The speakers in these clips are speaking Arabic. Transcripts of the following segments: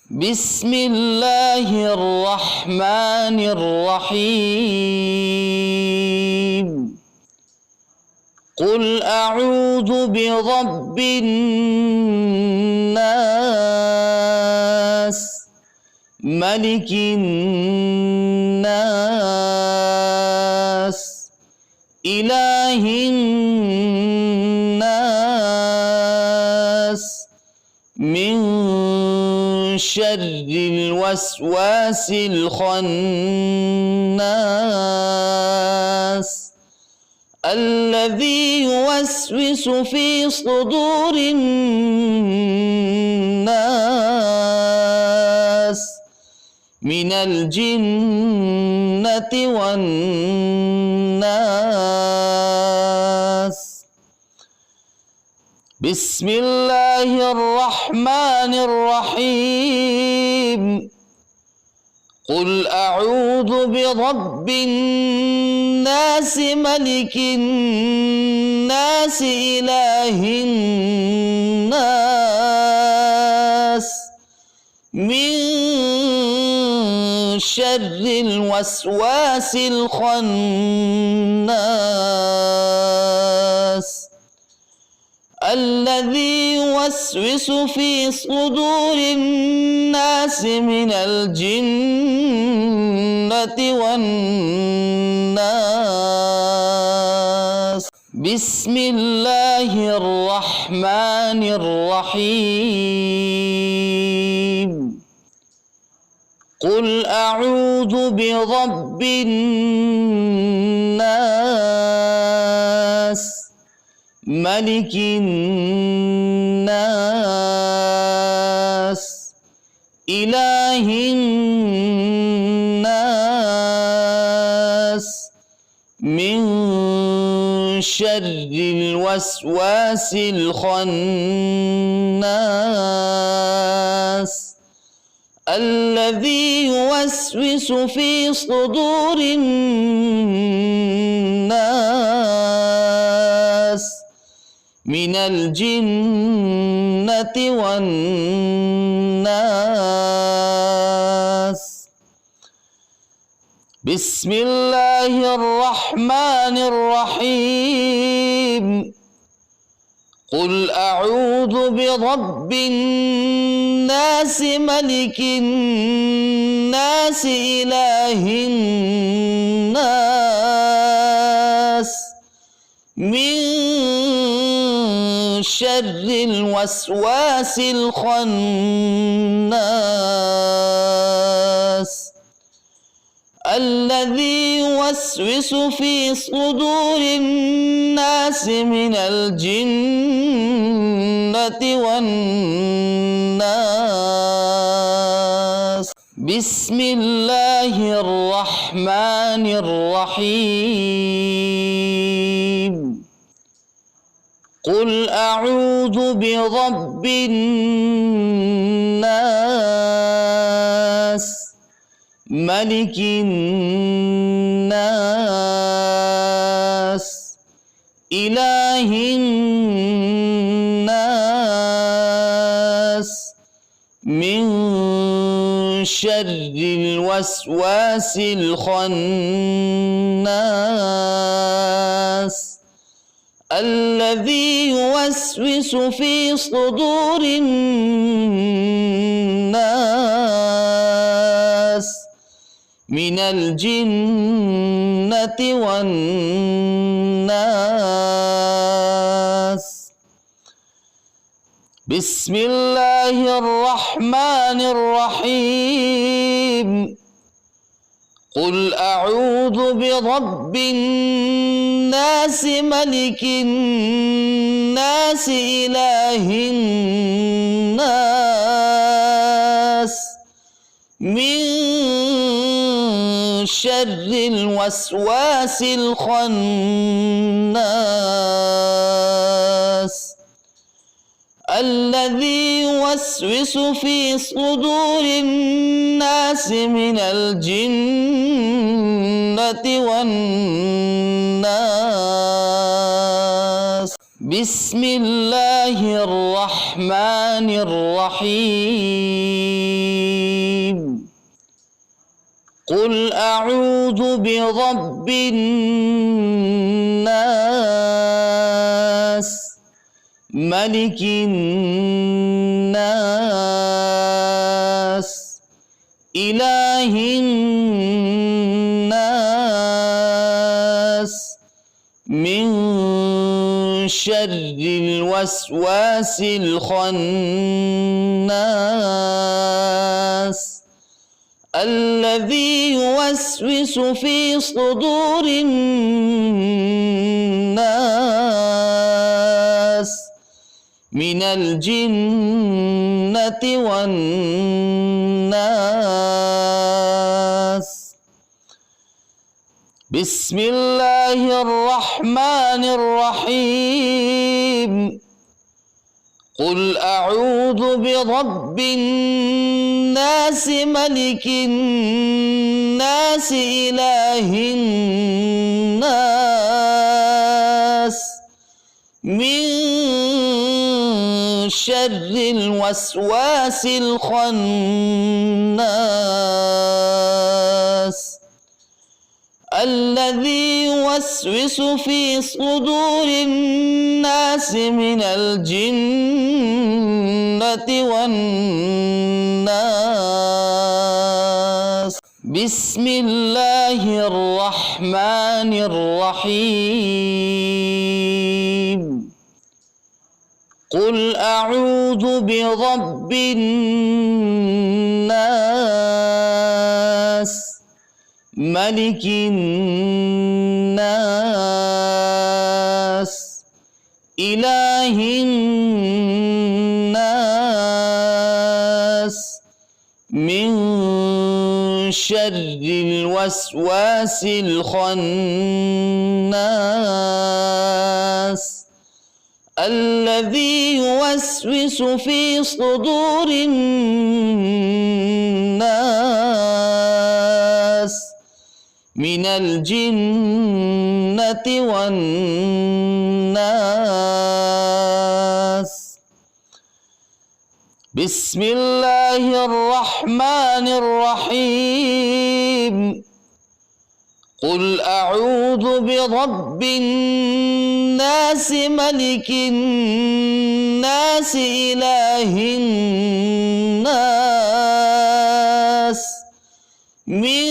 بسم الله الرحمن الرحيم قل أعوذ برب الناس ملك الناس إله الناس من شر الوسواس الخناس الذي يوسوس في صدور الناس من الجنة والناس. بسم الله الرحمن الرحيم قل أعوذ برب الناس ملك الناس إله الناس من شر الوسواس الخناس الذي يوسوس في صدور الناس من الجنة والناس. بسم الله الرحمن الرحيم قل أعوذ برب الناس ملك الناس إله الناس من شر الوسواس الخناس الذي يوسوس في صدور الناس من الجنة والناس. بسم الله الرحمن الرحيم قل أعوذ برب الناس ملك الناس إله الناس من شر الوسواس الخناس الذي يوسوس في صدور الناس من الجنة والناس. بسم الله الرحمن الرحيم قل أعوذ برب الناس ملك الناس إله الناس من شر الوسواس الخناس الذي يوسوس في صدور الناس من الجنة والناس. بسم الله الرحمن الرحيم قل أعوذ برب الناس ملك الناس إله الناس من شر الوسواس الخناس الذي يوسوس في صدور الناس من الجنة والناس. بسم الله الرحمن الرحيم قل أعوذ برب الناس ملك الناس إله الناس من شر الوسواس الخناس الذي يوسوس في صدور الناس من الجنة والناس. بسم الله الرحمن الرحيم. قل أعوذ برب الناس ملك الناس إله الناس من شر الوسواس الخناس الذي يوسوس في صدور الناس من الجنة والناس. بسم الله الرحمن الرحيم. قل أعوذ برب الناس ملك الناس إله الناس من شر الوسواس الخناس الذي يوسوس في صدور الناس من الجنة والناس. بسم الله الرحمن الرحيم. قل أعوذ برب الناس ملك الناس إله الناس من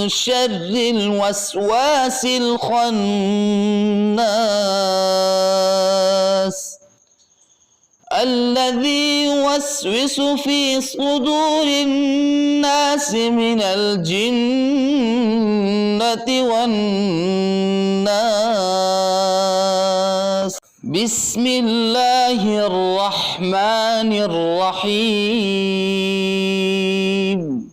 شر الوسواس الخناس الذي يوسوس في صدور الناس من الجنة والناس. بسم الله الرحمن الرحيم.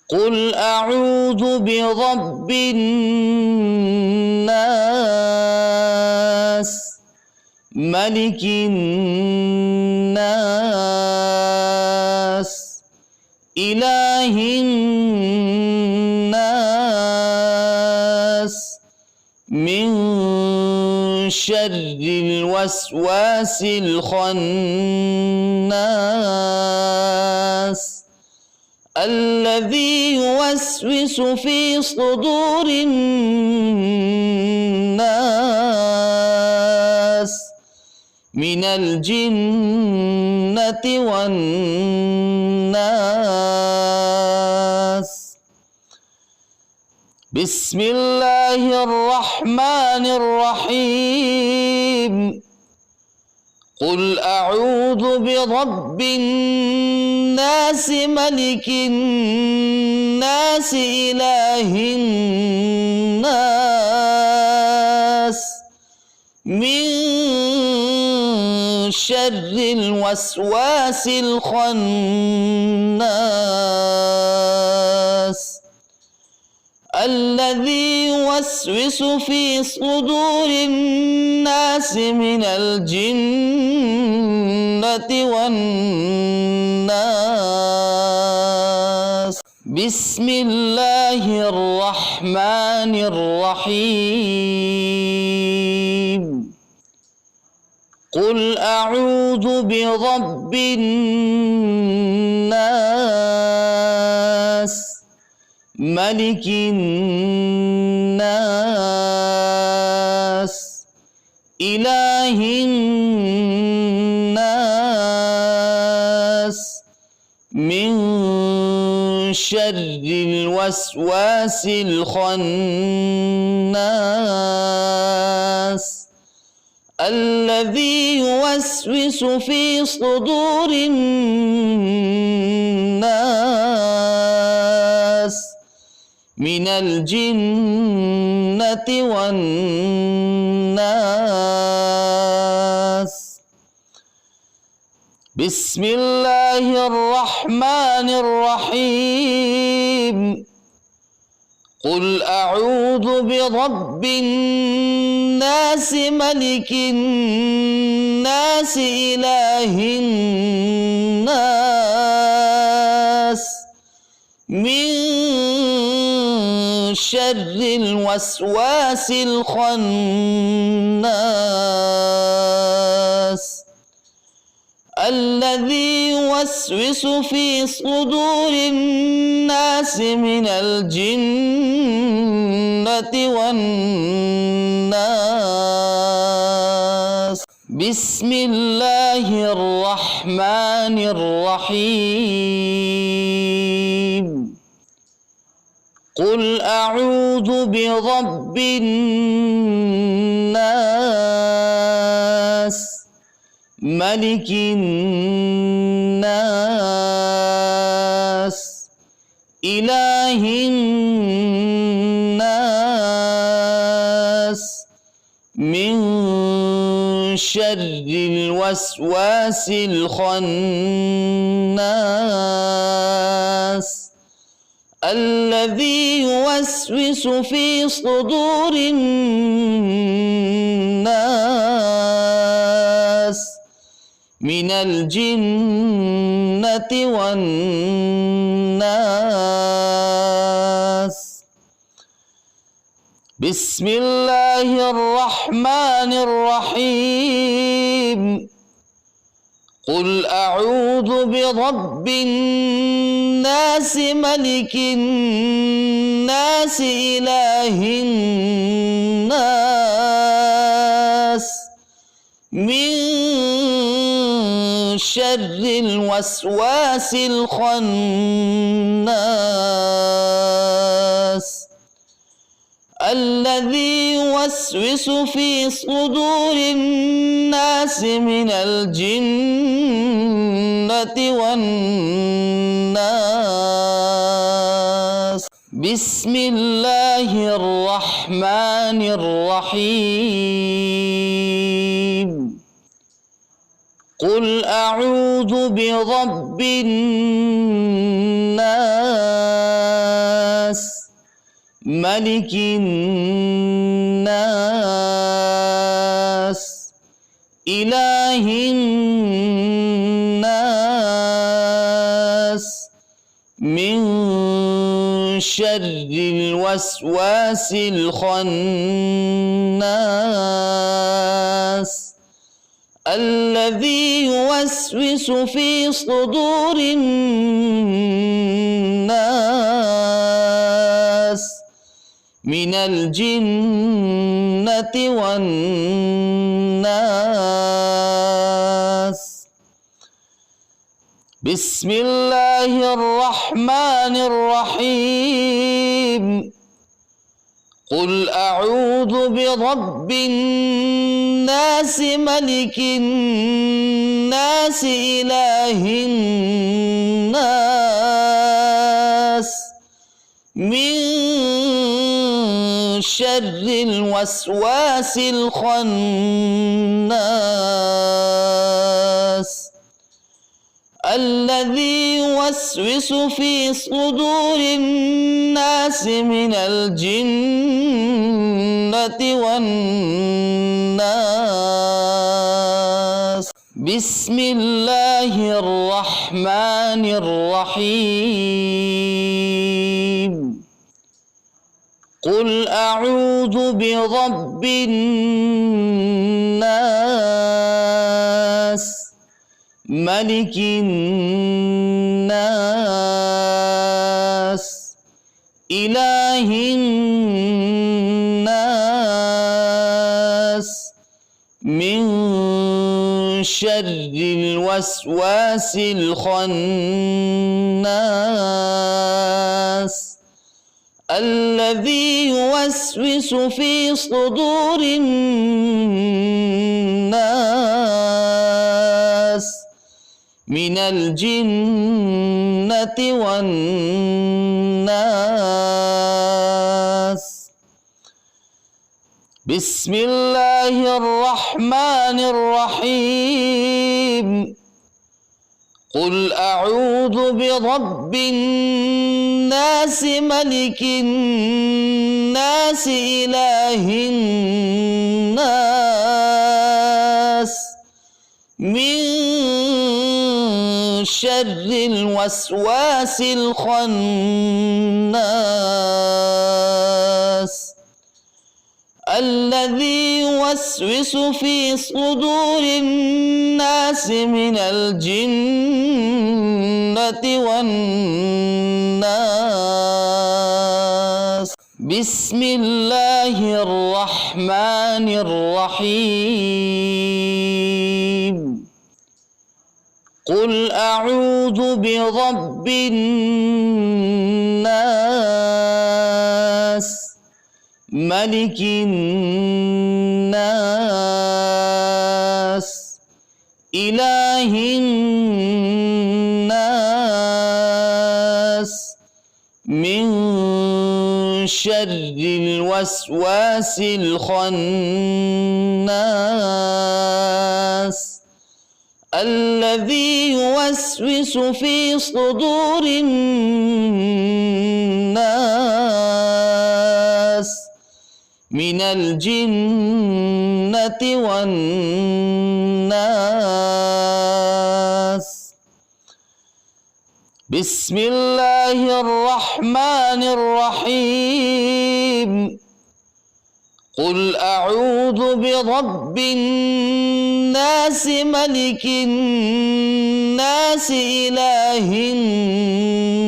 قل أعوذ برب الناس ملك الناس إله الناس من شر الوسواس الخناس الذي يوسوس في صدور الناس من الجنة والناس. بسم الله الرحمن الرحيم. قل أعوذ برب الناس ملك الناس إله الناس من شر الوسواس الخناس الذي يوسوس في صدور الناس من الجنة والناس. بسم الله الرحمن الرحيم. قل أعوذ برب الناس ملك الناس إله الناس من شر الوسواس الخناس الذي يوسوس في صدور الناس من الجنة والناس. بسم الله الرحمن الرحيم. قل أعوذ برب الناس ملك الناس إله الناس من شر الوسواس الخناس الذي يوسوس في صدور الناس من الجنة والناس. بسم الله الرحمن الرحيم. قل أعوذ برب الناس ملك الناس إله الناس من شر الوسواس الخناس الذي يوسوس في صدور الناس من الجنة والناس. بسم الله الرحمن الرحيم. قل أعوذ برب الناس ملك الناس إله الناس من شر الوسواس الخناس الذي يوسوس في صدور الناس من الجنة والناس. بسم الله الرحمن الرحيم. قل أعوذ برب الناس ملك الناس إله الناس من شر الوسواس الخناس الذي يوسوس في صدور الناس من الجنة والناس. بسم الله الرحمن الرحيم. قل أعوذ برب الناس ملك الناس إله الناس من شر الوسواس الخناس الذي يوسوس في صدور الناس من الجنة والناس. بسم الله الرحمن الرحيم. قل أعوذ برب الناس ملك الناس شر الوسواس الخناس الذي يوسوس في صدور الناس من الجنة والناس. بسم الله الرحمن الرحيم. قل أعوذ برب الناس ملك الناس إله الناس من شر الوسواس الخناس الذي يوسوس في صدور الناس من الجنة والناس. بسم الله الرحمن الرحيم. قل أعوذ برب الناس ملك الناس إله الناس من شر الوسواس الخناس الذي يوسوس في صدور الناس من الجنة والناس. بسم الله الرحمن الرحيم. قل أعوذ برب الناس ملك الناس إله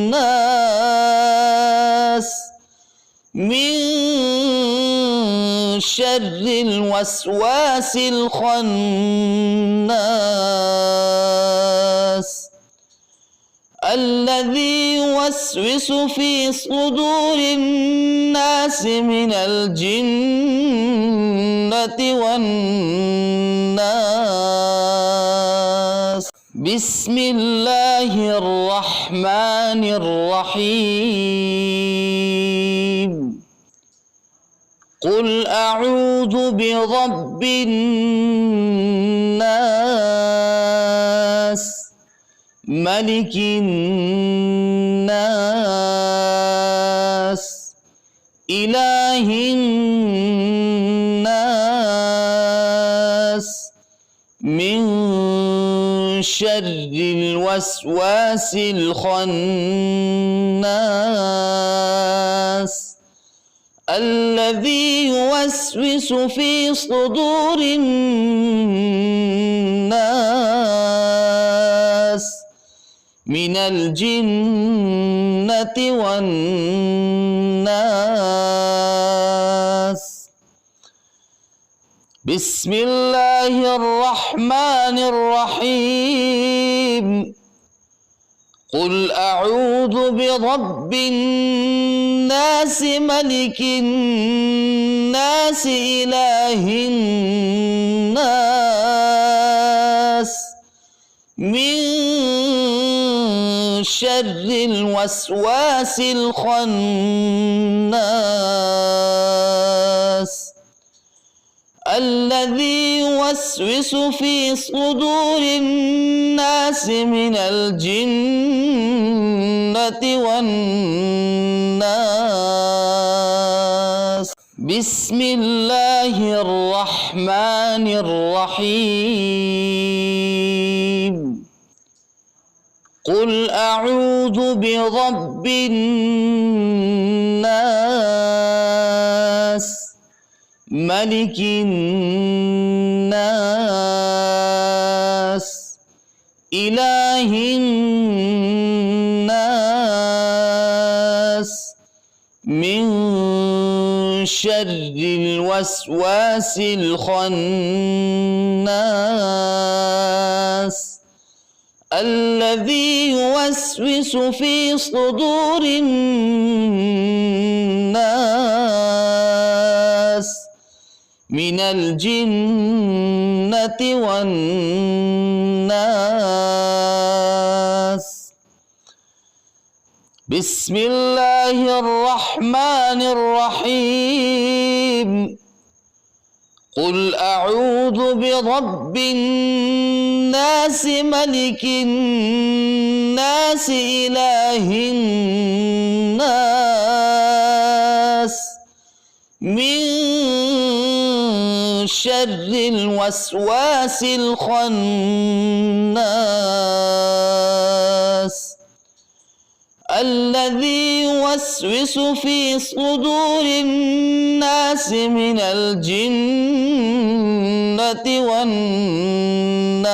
الناس من شر الوسواس الخناس الذي يوسوس في صدور الناس من الجنة والناس. بسم الله الرحمن الرحيم. قل أعوذ برب الناس ملك الناس إله الناس من شر الوسواس الخناس الذي يوسوس في صدور الناس من الجنة والناس. بسم الله الرحمن الرحيم. قل أعوذ برب الناس ملك الناس إله الناس من شر الوسواس الخناس الذي يوسوس في صدور الناس من الجنة والناس. بسم الله الرحمن الرحيم. قل أعوذ برب الناس ملك الناس إله الناس من شر الوسواس الخناس الذي يوسوس في صدور الناس من الجنة والناس. بسم الله الرحمن الرحيم. قل أعوذ برب الناس ملك الناس إله الناس من شر الوسواس الخناس الذي يوسوس في صدور الناس من الجنة والناس.